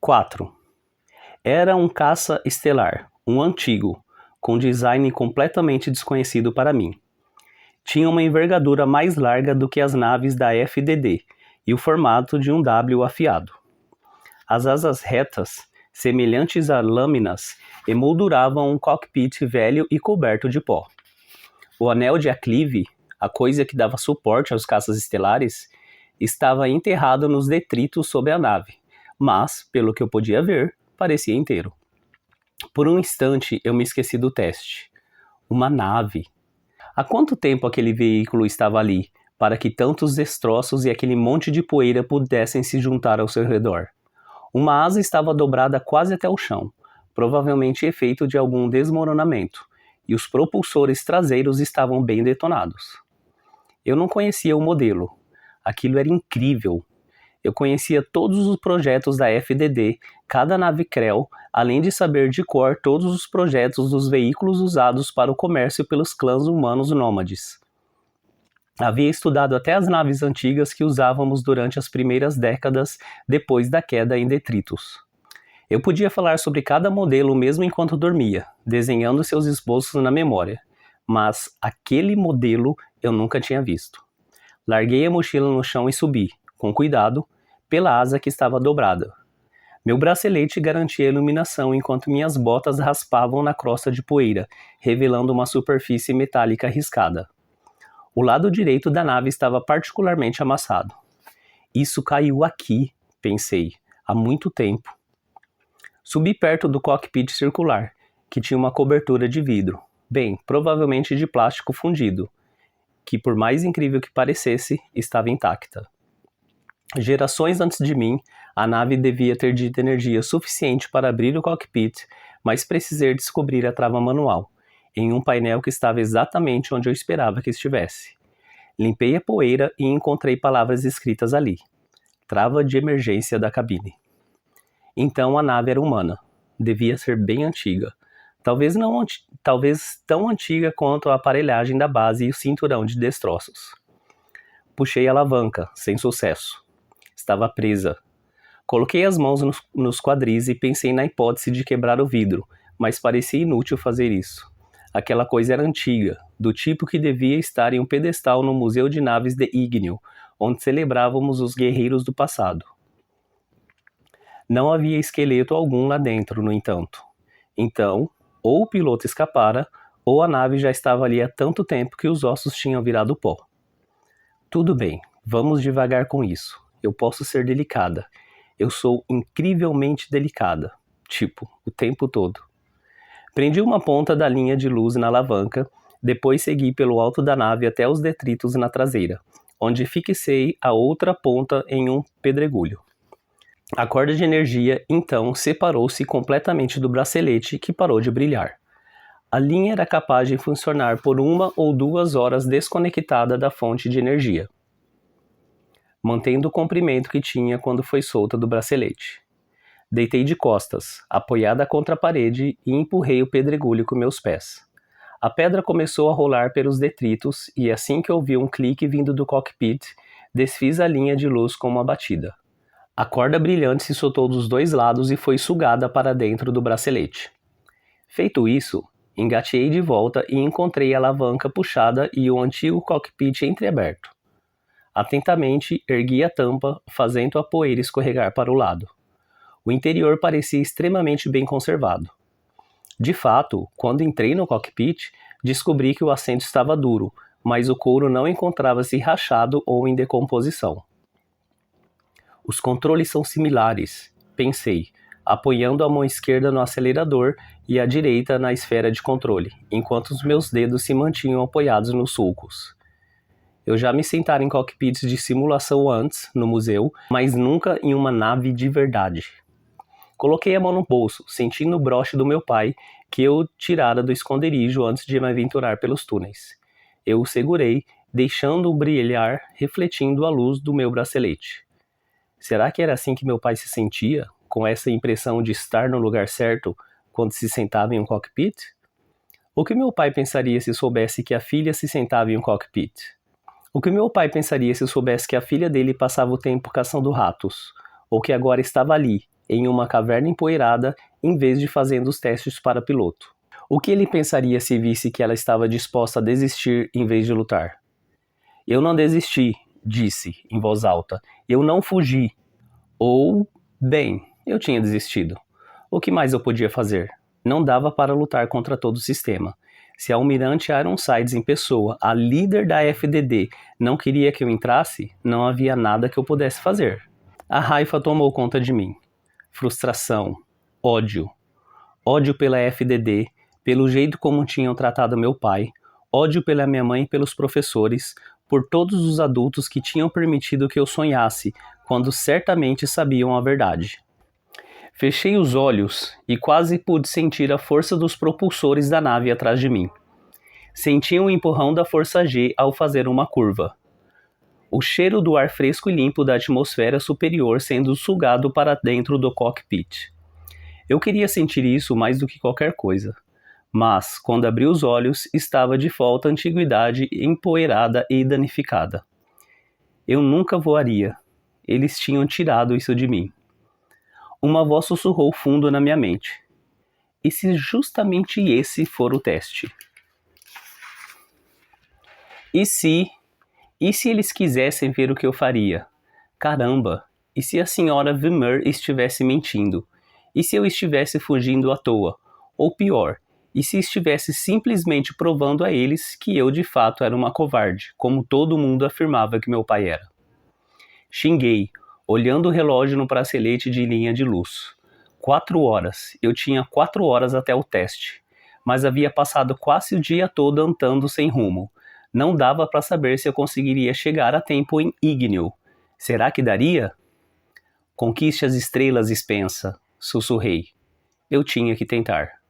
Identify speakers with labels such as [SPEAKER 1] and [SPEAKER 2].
[SPEAKER 1] 4. Era um caça estelar, um antigo, com design completamente desconhecido para mim. Tinha uma envergadura mais larga do que as naves da FDD e o formato de um W afiado. As asas retas, semelhantes a lâminas, emolduravam um cockpit velho e coberto de pó. O anel de aclive, a coisa que dava suporte aos caças estelares, estava enterrado nos detritos sob a nave, mas, pelo que eu podia ver, parecia inteiro. Por um instante eu me esqueci do teste. Uma nave. Há quanto tempo aquele veículo estava ali, para que tantos destroços e aquele monte de poeira pudessem se juntar ao seu redor? Uma asa estava dobrada quase até o chão, provavelmente efeito de algum desmoronamento, e os propulsores traseiros estavam bem detonados. Eu não conhecia o modelo. Aquilo era incrível. Eu conhecia todos os projetos da FDD, cada nave Krell, além de saber de cor todos os projetos dos veículos usados para o comércio pelos clãs humanos nômades. Havia estudado até as naves antigas que usávamos durante as primeiras décadas depois da queda em detritos. Eu podia falar sobre cada modelo mesmo enquanto dormia, desenhando seus esboços na memória, mas aquele modelo eu nunca tinha visto. Larguei a mochila no chão e subi, com cuidado, pela asa que estava dobrada. Meu bracelete garantia a iluminação enquanto minhas botas raspavam na crosta de poeira, revelando uma superfície metálica riscada. O lado direito da nave estava particularmente amassado. Isso caiu aqui, pensei, há muito tempo. Subi perto do cockpit circular, que tinha uma cobertura de vidro, bem, provavelmente de plástico fundido, que por mais incrível que parecesse, estava intacta. Gerações antes de mim, a nave devia ter dito energia suficiente para abrir o cockpit, mas precisei descobrir a trava manual, em um painel que estava exatamente onde eu esperava que estivesse. Limpei a poeira e encontrei palavras escritas ali. Trava de emergência da cabine. Então a nave era humana. Devia ser bem antiga. Talvez tão antiga quanto a aparelhagem da base e o cinturão de destroços. Puxei a alavanca, sem sucesso. Estava presa. Coloquei as mãos nos quadris e pensei na hipótese de quebrar o vidro, mas parecia inútil fazer isso. Aquela coisa era antiga, do tipo que devia estar em um pedestal no Museu de Naves de Igneo, onde celebrávamos os guerreiros do passado. Não havia esqueleto algum lá dentro, no entanto. Então, ou o piloto escapara, ou a nave já estava ali há tanto tempo que os ossos tinham virado pó. Tudo bem, vamos devagar com isso. Eu posso ser delicada. Eu sou incrivelmente delicada. Tipo, o tempo todo. Prendi uma ponta da linha de luz na alavanca, depois segui pelo alto da nave até os detritos na traseira, onde fixei a outra ponta em um pedregulho. A corda de energia, então, separou-se completamente do bracelete, que parou de brilhar. A linha era capaz de funcionar por 1 ou 2 horas desconectada da fonte de energia, mantendo o comprimento que tinha quando foi solta do bracelete. Deitei de costas, apoiada contra a parede, e empurrei o pedregulho com meus pés. A pedra começou a rolar pelos detritos e assim que ouvi um clique vindo do cockpit, desfiz a linha de luz com uma batida. A corda brilhante se soltou dos 2 lados e foi sugada para dentro do bracelete. Feito isso, engateei de volta e encontrei a alavanca puxada e o antigo cockpit entreaberto. Atentamente, ergui a tampa, fazendo a poeira escorregar para o lado. O interior parecia extremamente bem conservado. De fato, quando entrei no cockpit, descobri que o assento estava duro, mas o couro não encontrava-se rachado ou em decomposição. Os controles são similares, pensei, apoiando a mão esquerda no acelerador e a direita na esfera de controle, enquanto os meus dedos se mantinham apoiados nos sulcos. Eu já me sentara em cockpits de simulação antes, no museu, mas nunca em uma nave de verdade. Coloquei a mão no bolso, sentindo o broche do meu pai, que eu tirara do esconderijo antes de me aventurar pelos túneis. Eu o segurei, deixando-o brilhar, refletindo a luz do meu bracelete. Será que era assim que meu pai se sentia, com essa impressão de estar no lugar certo, quando se sentava em um cockpit? O que meu pai pensaria se soubesse que a filha se sentava em um cockpit? O que meu pai pensaria se soubesse que a filha dele passava o tempo caçando ratos, ou que agora estava ali, em uma caverna empoeirada em vez de fazendo os testes para piloto. O que ele pensaria se visse que ela estava disposta a desistir em vez de lutar? Eu não desisti, disse, em voz alta. Eu não fugi. Ou, bem, eu tinha desistido. O que mais eu podia fazer? Não dava para lutar contra todo o sistema. Se a Almirante Ironsides em pessoa, a líder da FDD, não queria que eu entrasse, não havia nada que eu pudesse fazer. A raiva tomou conta de mim. Frustração, ódio. Ódio pela FDD, pelo jeito como tinham tratado meu pai, ódio pela minha mãe e pelos professores, por todos os adultos que tinham permitido que eu sonhasse, quando certamente sabiam a verdade. Fechei os olhos e quase pude sentir a força dos propulsores da nave atrás de mim. Senti um empurrão da força G ao fazer uma curva. O cheiro do ar fresco e limpo da atmosfera superior sendo sugado para dentro do cockpit. Eu queria sentir isso mais do que qualquer coisa. Mas, quando abri os olhos, estava de volta à antiguidade empoeirada e danificada. Eu nunca voaria. Eles tinham tirado isso de mim. Uma voz sussurrou fundo na minha mente. E se justamente esse for o teste? E se eles quisessem ver o que eu faria? Caramba, e se a senhora Vimer estivesse mentindo? E se eu estivesse fugindo à toa? Ou pior, e se estivesse simplesmente provando a eles que eu de fato era uma covarde, como todo mundo afirmava que meu pai era? Xinguei, olhando o relógio no bracelete de linha de luz. 4 horas. Eu tinha 4 horas até o teste. Mas havia passado quase o dia todo andando sem rumo. Não dava para saber se eu conseguiria chegar a tempo em Igneo. Será que daria? Conquiste as estrelas, Spensa, sussurrei. Eu tinha que tentar.